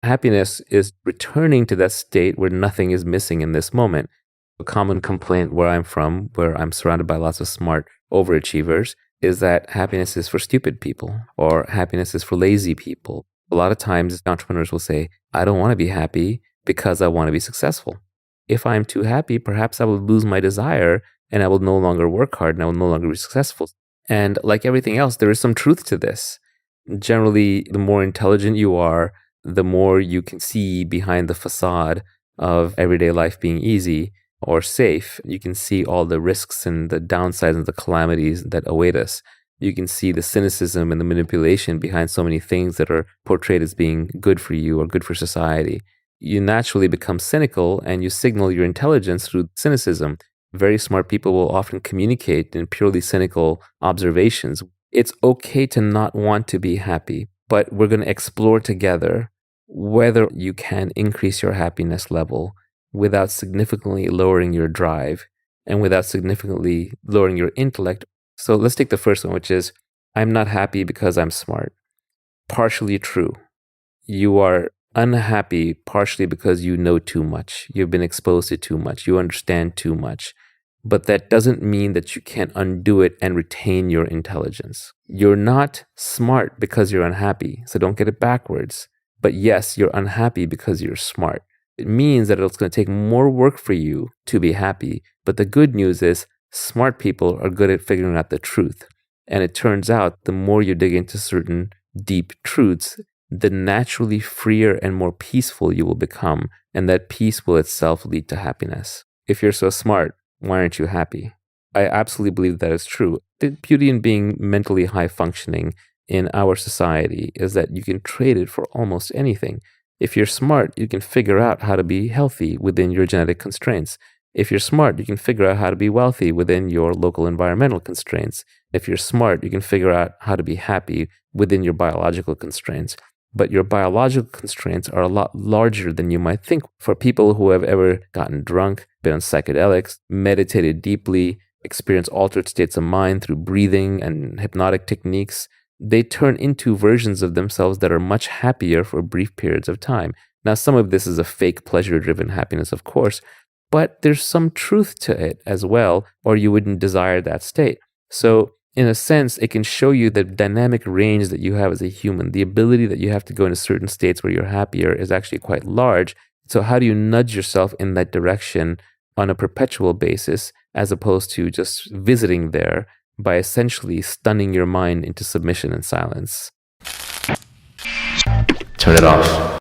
Happiness is returning to that state where nothing is missing in this moment. A common complaint where I'm from, where I'm surrounded by lots of smart overachievers, is that happiness is for stupid people or happiness is for lazy people. A lot of times entrepreneurs will say, I don't want to be happy because I want to be successful. If I'm too happy, perhaps I will lose my desire and I will no longer work hard and I will no longer be successful. And like everything else, there is some truth to this. Generally, the more intelligent you are, the more you can see behind the facade of everyday life being easy or safe. You can see all the risks and the downsides and the calamities that await us. You can see the cynicism and the manipulation behind so many things that are portrayed as being good for you or good for society. You naturally become cynical and you signal your intelligence through cynicism. Very smart people will often communicate in purely cynical observations. It's okay to not want to be happy, but we're going to explore together whether you can increase your happiness level without significantly lowering your drive and without significantly lowering your intellect. So let's take the first one, which is, I'm not happy because I'm smart. Partially true. You are unhappy partially because you know too much. You've been exposed to too much. You understand too much. But that doesn't mean that you can't undo it and retain your intelligence. You're not smart because you're unhappy, so don't get it backwards. But yes, you're unhappy because you're smart. It means that it's going to take more work for you to be happy. But the good news is smart people are good at figuring out the truth. And it turns out the more you dig into certain deep truths, the naturally freer and more peaceful you will become. And that peace will itself lead to happiness. If you're so smart, why aren't you happy? I absolutely believe that is true. The beauty in being mentally high functioning in our society is that you can trade it for almost anything. If you're smart, you can figure out how to be healthy within your genetic constraints. If you're smart, you can figure out how to be wealthy within your local environmental constraints. If you're smart, you can figure out how to be happy within your biological constraints. But your biological constraints are a lot larger than you might think. For people who have ever gotten drunk, been on psychedelics, meditated deeply, experienced altered states of mind through breathing and hypnotic techniques, they turn into versions of themselves that are much happier for brief periods of time. Now, some of this is a fake pleasure-driven happiness, of course, but there's some truth to it as well, or you wouldn't desire that state. So in a sense, it can show you the dynamic range that you have as a human. The ability that you have to go into certain states where you're happier is actually quite large. So how do you nudge yourself in that direction on a perpetual basis, as opposed to just visiting there by essentially stunning your mind into submission and silence? Turn it off.